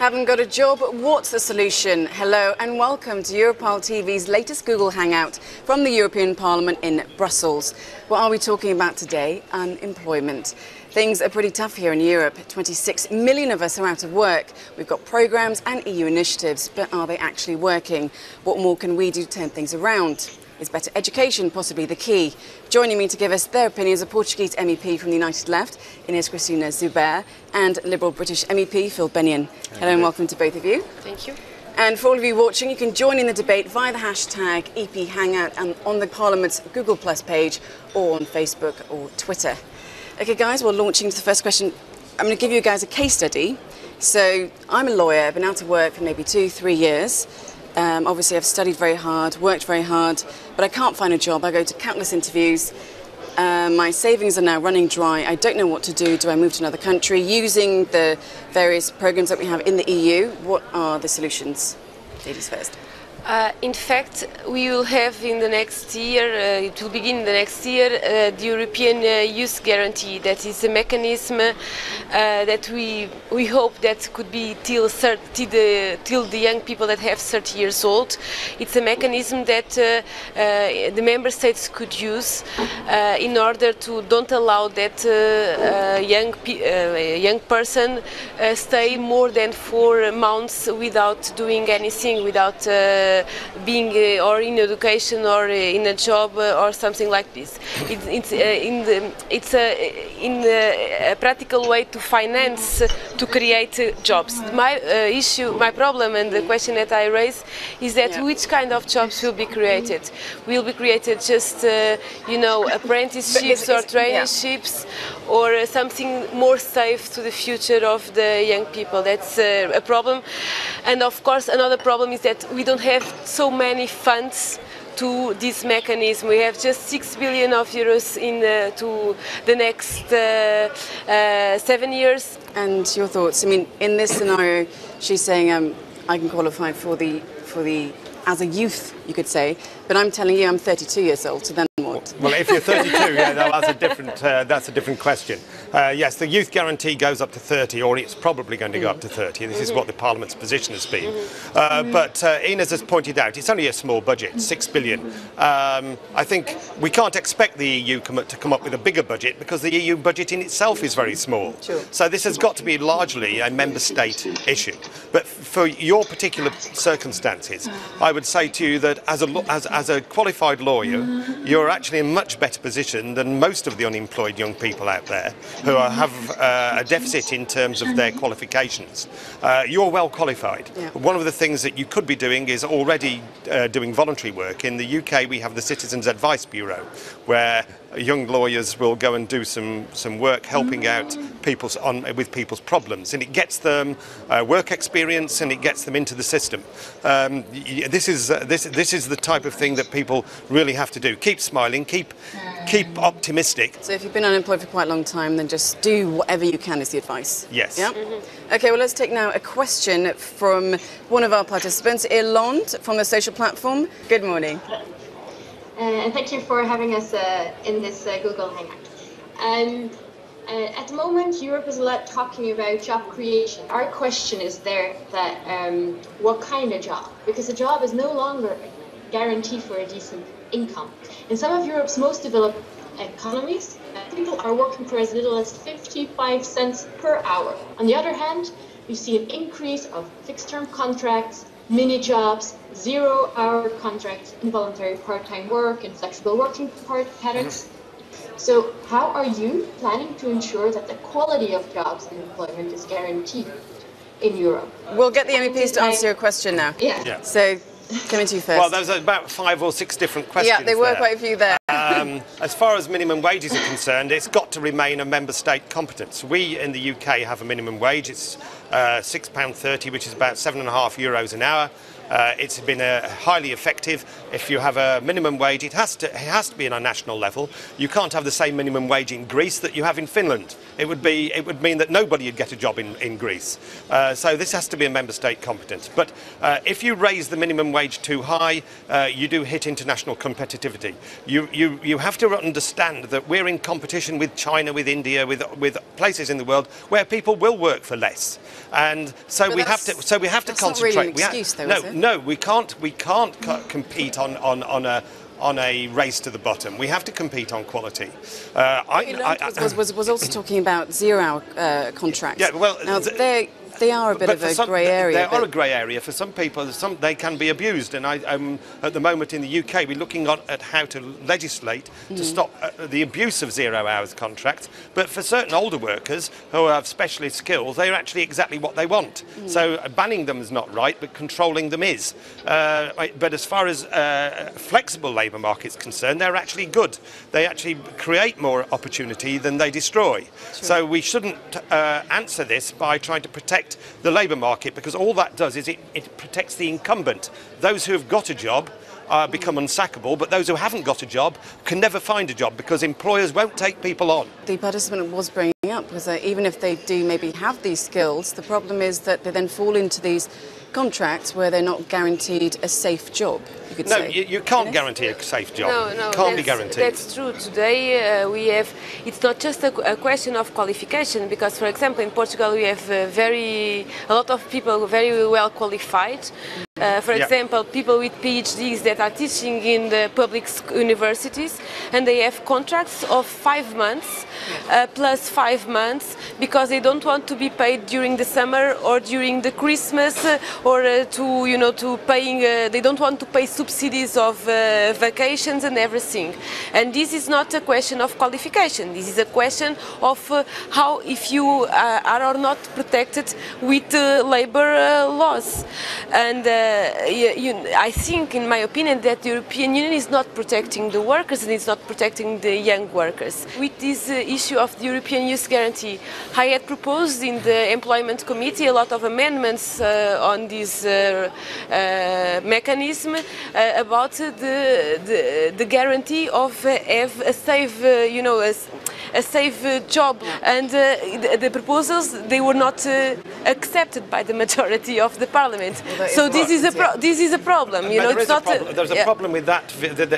Haven't got a job? What's the solution? Hello and welcome to Europol TV's latest Google Hangout from the European Parliament in Brussels. What are we talking about today? Unemployment. Things are pretty tough here in Europe. 26 million of us are out of work. We've got programmes and EU initiatives, but are they actually working? What more can we do to turn things around? Is better education possibly the key? Joining me to give us their opinions are Portuguese MEP from the United Left, Inês Cristina Zuber, and Liberal British MEP Phil Bennion. Hello and welcome to both of you. Thank you. And for all of you watching, you can join in the debate via the hashtag EP Hangout and on the Parliament's Google Plus page or on Facebook or Twitter. Okay guys, we're launching into the first question. I'm going to give you guys a case study. So I'm a lawyer, I've been out of work for maybe 2-3 years. Obviously I've studied very hard, worked very hard, but I can't find a job. I go to countless interviews. My savings are now running dry. I don't know what to do. Do I move to another country? Using the various programs that we have in the EU, what are the solutions? Ladies first. In fact, we will have in the next year, it will begin the next year, the European Youth Guarantee. That is a mechanism that we hope that could be till the young people that have 30 years old. It's a mechanism that the member states could use in order to don't allow that young person stay more than 4 months without doing anything, without being or in education or in a job or something like this. It's a practical way to finance to create jobs. My problem and the question that I raise is that which kind of jobs will be created? Will be created just apprenticeships or traineeships or something more safe to the future of the young people? That's a problem. And of course another problem is that we don't have so many funds to this mechanism. We have just 6 billion euros to the next 7 years. And your thoughts? I mean, in this scenario, she's saying I can qualify for the as a youth, you could say, but I'm telling you I'm 32 years old, so then what? Well, if you're 32, yeah, that's a different question. Yes, the youth guarantee goes up to 30, or it's probably going to go up to 30. This is what the Parliament's position has been. But Inês has pointed out, it's only a small budget, 6 billion. I think we can't expect the EU to come up with a bigger budget because the EU budget in itself is very small. Sure. So this has got to be largely a member state issue. But for your particular circumstances, I would say to you that as a qualified lawyer, you're actually in a much better position than most of the unemployed young people out there who have a deficit in terms of their qualifications. You're well qualified. Yeah. One of the things that you could be doing is already doing voluntary work. In the UK, we have the Citizens Advice Bureau, where young lawyers will go and do some work helping out with people's problems, and it gets them work experience and it gets them into the system. This is the type of thing that people really have to do. Keep smiling, keep optimistic. So if you've been unemployed for quite a long time, then just do whatever you can is the advice. Yes. Yeah? Okay, well let's take now a question from one of our participants, Irlande from the Social Platform. Good morning. And thank you for having us in this Google Hangout. At the moment, Europe is a lot talking about job creation. Our question is there that what kind of job? Because a job is no longer a guarantee for a decent income. In some of Europe's most developed economies, people are working for as little as 55 cents per hour. On the other hand, we see an increase of fixed-term contracts, mini jobs, 0-hour contracts, involuntary part-time work, and flexible working patterns. So how are you planning to ensure that the quality of jobs and employment is guaranteed in Europe? We'll get the MEPs to answer your question now. Yeah. So, coming to you first. Well, there's about 5 or 6 different questions. Yeah, there were quite a few there. As far as minimum wages are concerned, it's got to remain a member state competence. We in the UK have a minimum wage. It's £6.30, which is about €7.5 an hour. It's been highly effective. If you have a minimum wage, it has to be on a national level. You can't have the same minimum wage in Greece that you have in Finland. It would mean that nobody would get a job in Greece. So this has to be a member state competence. But if you raise the minimum wage too high, you do hit international competitivity. You have to understand that we're in competition with China, with India, with places in the world where people will work for less, and so we have to that's concentrate. Not really an excuse, though, is it? No, we can't compete on a race to the bottom. We have to compete on quality. Was also talking about zero-hour contracts. Yeah, well, now they are a bit of a grey area. They are a grey area. For some people, they can be abused. And at the moment in the UK, we're looking at how to legislate to stop the abuse of 0 hours contracts. But for certain older workers who have specialist skills, they're actually exactly what they want. So banning them is not right, but controlling them is. But as far as flexible labour markets concerned, they're actually good. They actually create more opportunity than they destroy. Sure. So we shouldn't answer this by trying to protect the labour market, because all that does is it protects the incumbent. Those who have got a job become unsackable, but those who haven't got a job can never find a job because employers won't take people on. The participant was bringing up was that even if they do maybe have these skills, the problem is that they then fall into these contracts where they're not guaranteed a safe job. You could say. You can't guarantee a safe job. No, can't be guaranteed. That's true. Today we have. It's not just a question of qualification, because, for example, in Portugal we have a lot of people very well qualified. For example, people with PhDs that are teaching in the public universities, and they have contracts of 5 months plus 5 months, because they don't want to be paid during the summer or during the Christmas, or to paying. They don't want to pay subsidies of vacations and everything. And this is not a question of qualification. This is a question of how, if you are or not protected with labor laws. And I think, in my opinion, that the European Union is not protecting the workers, and it's not protecting the young workers. With this issue of the European Youth Guarantee, I had proposed in the Employment Committee a lot of amendments on this mechanism about the guarantee of have a safe, a safe job, and the proposals, they were not accepted by the majority of the Parliament. Well, so this is a problem. There's a problem with that,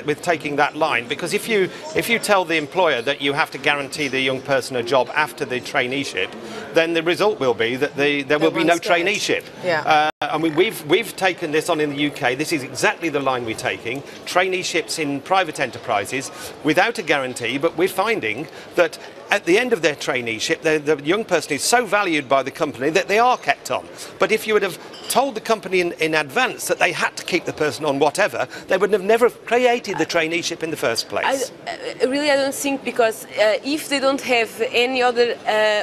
with taking that line, because if you tell the employer that you have to guarantee the young person a job after the traineeship, then the result will be that there will be no traineeship. Yeah. I mean, we've taken this on in the UK. This is exactly the line we're taking. Traineeships in private enterprises without a guarantee, but we're finding that at the end of their traineeship, the young person is so valued by the company that they are kept on. But if you would have told the company in advance that they had to keep the person on whatever, they would have never created the traineeship in the first place. I don't think, because if they don't have any other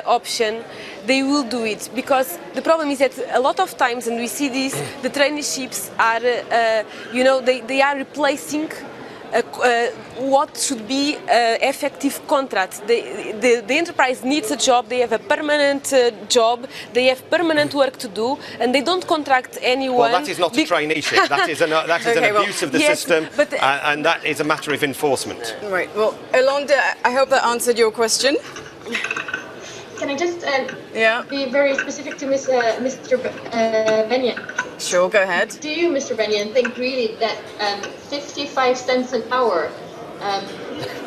option, they will do it. Because the problem is that a lot of times, and we see this, the traineeships are, they are replacing what should be effective contracts. The enterprise needs a job, they have a permanent job, they have permanent work to do, and they don't contract anyone. Well, that is not a traineeship, that is an abuse of the system, and that is a matter of enforcement. Right, well, Yolande, I hope that answered your question. Can I just be very specific to Mr. Bennion? Sure, go ahead. Do you, Mr. Bennion, think really that 55 cents an hour,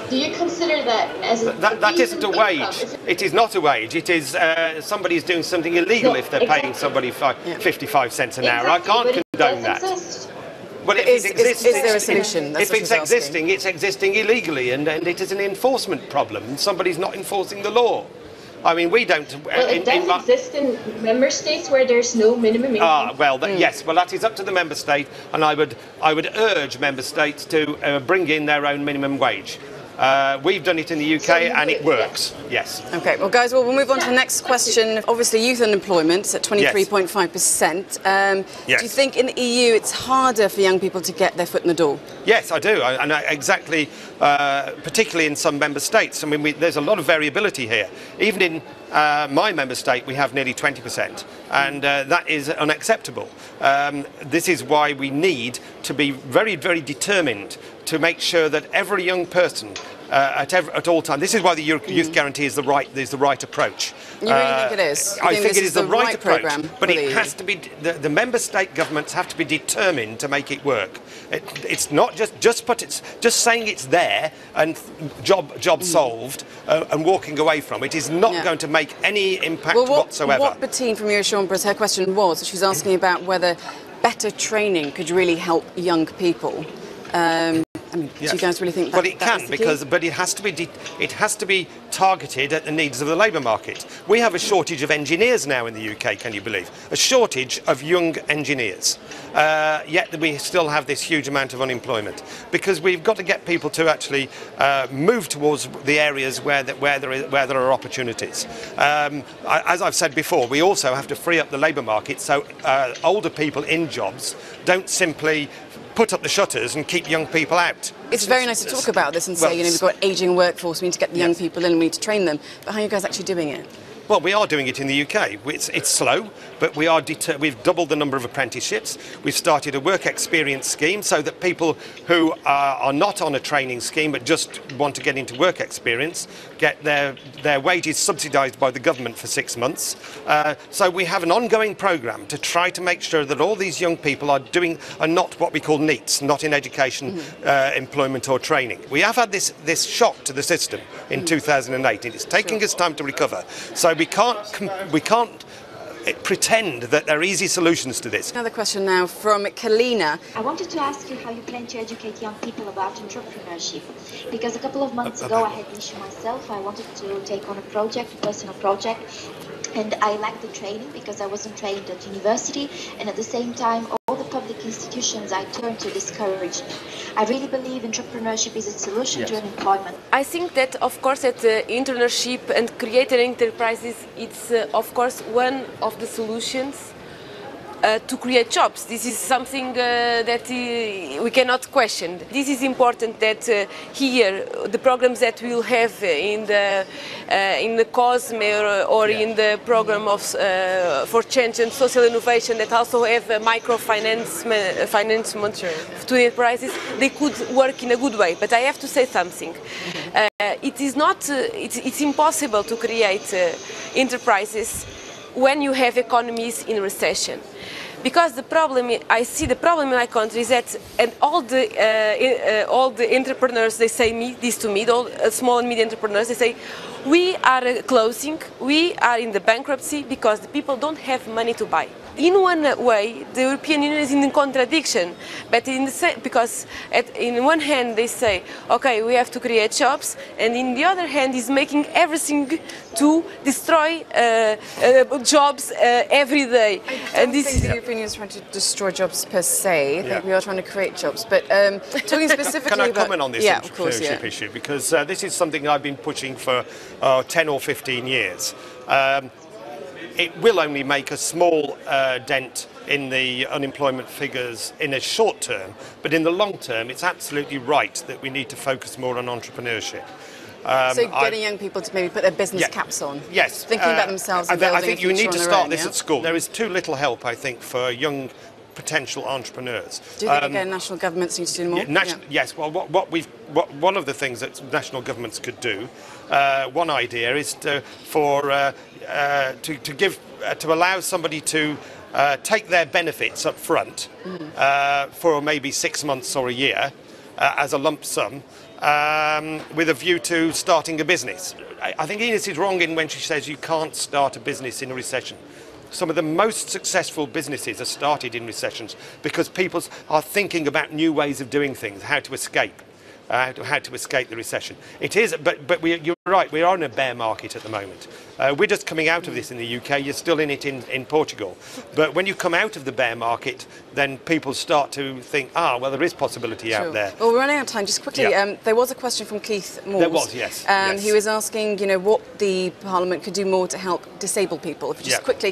do you consider that as that isn't a wage? It is not a wage. It is somebody is doing something illegal if they're paying somebody 55 cents an hour. I can't condone that. Well, is there a solution? If it's existing, it's existing illegally, and it is an enforcement problem. Somebody's not enforcing the law. I mean, we don't. Well, it does exist in member states where there's no minimum income. Yes. Well, that is up to the member state, and I would urge member states to bring in their own minimum wage. We've done it in the UK, and it works. Yes. Okay. Well, guys, we'll move on to the next question. Obviously, youth unemployment at 23.5%. Yes. Do you think in the EU it's harder for young people to get their foot in the door? Yes, I do, and exactly, particularly in some member states. I mean, there's a lot of variability here. Even My member state, we have nearly 20%, and that is unacceptable. This is why we need to be very, very determined to make sure that every young person at all times. This is why the Youth Guarantee is the right approach. You really think it is? I think it is the right approach, programme, but it has to be. The member state governments have to be determined to make it work. It's not just saying it's there and job solved and walking away from it is not going to make any impact whatsoever. What Bettine from Eurochambre, her question was, she's asking about whether better training could really help young people. I mean, yes. Do you guys really think that? Well, it can, but it has to be targeted at the needs of the labour market. We have a shortage of engineers now in the UK. Can you believe? A shortage of young engineers. Yet we still have this huge amount of unemployment because we've got to get people to actually move towards the areas where there are opportunities. As I've said before, we also have to free up the labour market so older people in jobs don't simply put up the shutters and keep young people out. It's very nice to talk about this and say, you know, we've got an ageing workforce, we need to get the young people in, we need to train them. But how are you guys actually doing it? Well, we are doing it in the UK. It's slow, but we've doubled the number of apprenticeships. We've started a work experience scheme so that people who are not on a training scheme but just want to get into work experience get their wages subsidised by the government for 6 months. So we have an ongoing programme to try to make sure that all these young people are not what we call NEETs, not in education, employment or training. We have had this shock to the system in 2008, and it's taking us time to recover. So we can't pretend that there are easy solutions to this. Another question now from Kalina. I wanted to ask you how you plan to educate young people about entrepreneurship. Because a couple of months ago I had an issue myself. I wanted to take on a personal project. And I lacked the training because I wasn't trained at university. And at the same time, all the public institutions I turned to discouraged me. I really believe entrepreneurship is a solution to unemployment. I think that, of course, that internship and creator enterprises, it's, of course, one of the solutions to create jobs. This is something that we cannot question. This is important that here, the programs that we'll have in the COSME or in the program of for change and social innovation that also have microfinance to enterprises, they could work in a good way. But I have to say something. It is not. It's impossible to create enterprises when you have economies in recession. Because I see the problem in my country is that, and all the entrepreneurs, they say this to me, all small and medium entrepreneurs, they say, we are closing, we are in the bankruptcy because the people don't have money to buy. In one way, the European Union is in contradiction, but because in one hand they say, okay, we have to create jobs, and in the other hand is making everything to destroy jobs every day. I don't think the European Union is trying to destroy jobs per se. I think we are trying to create jobs. But talking specifically Can I comment on this entrepreneurship issue? Because this is something I've been pushing for 10 or 15 years. It will only make a small dent in the unemployment figures in a short term, but in the long term, it's absolutely right that we need to focus more on entrepreneurship. So getting young people to maybe put their business caps on? Yes. Thinking about themselves and building I think you need to start this at school. There is too little help, I think, for young potential entrepreneurs. Do you think again national governments need to do more? Yes. Well, one of the things that national governments could do, one idea is to allow somebody to take their benefits up front for maybe 6 months or a year as a lump sum with a view to starting a business. I think Ines is wrong when she says you can't start a business in a recession. Some of the most successful businesses are started in recessions because people are thinking about new ways of doing things, how to escape the recession. It is, but you're right, we are in a bear market at the moment. We're just coming out of this in the UK, you're still in it in Portugal. But when you come out of the bear market, then people start to think, well, there is possibility out there. Well, we're running out of time. Just quickly, there was a question from Keith Moores. There was, yes. He was asking, what the Parliament could do more to help disabled people. If you just quick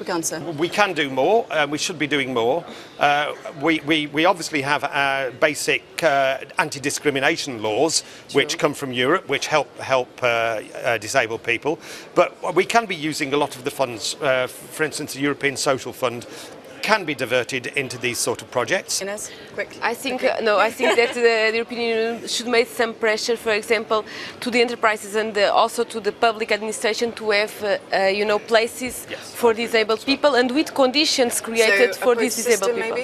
answer. We can do more. We should be doing more. We obviously have basic anti-discrimination laws, which come from Europe, which help help disabled people. But we can be using a lot of the funds, for instance, the European Social Fund can be diverted into these sort of projects. Ines, quick. I think I think that the European Union should make some pressure, for example, to the enterprises and also to the public administration to have, places for disabled people and with conditions created So for a these bridge disabled system, people.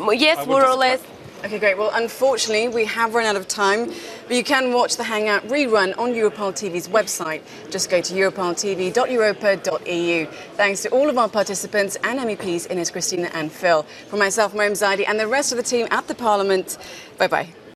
maybe? Yes, more or less. Okay, great. Well, unfortunately, we have run out of time, but you can watch the Hangout rerun on Europol TV's website. Just go to europoltv.europa.eu. Thanks to all of our participants and MEPs, Ines, Christina and Phil. From myself, Mariam Zaidi, and the rest of the team at the Parliament, bye-bye.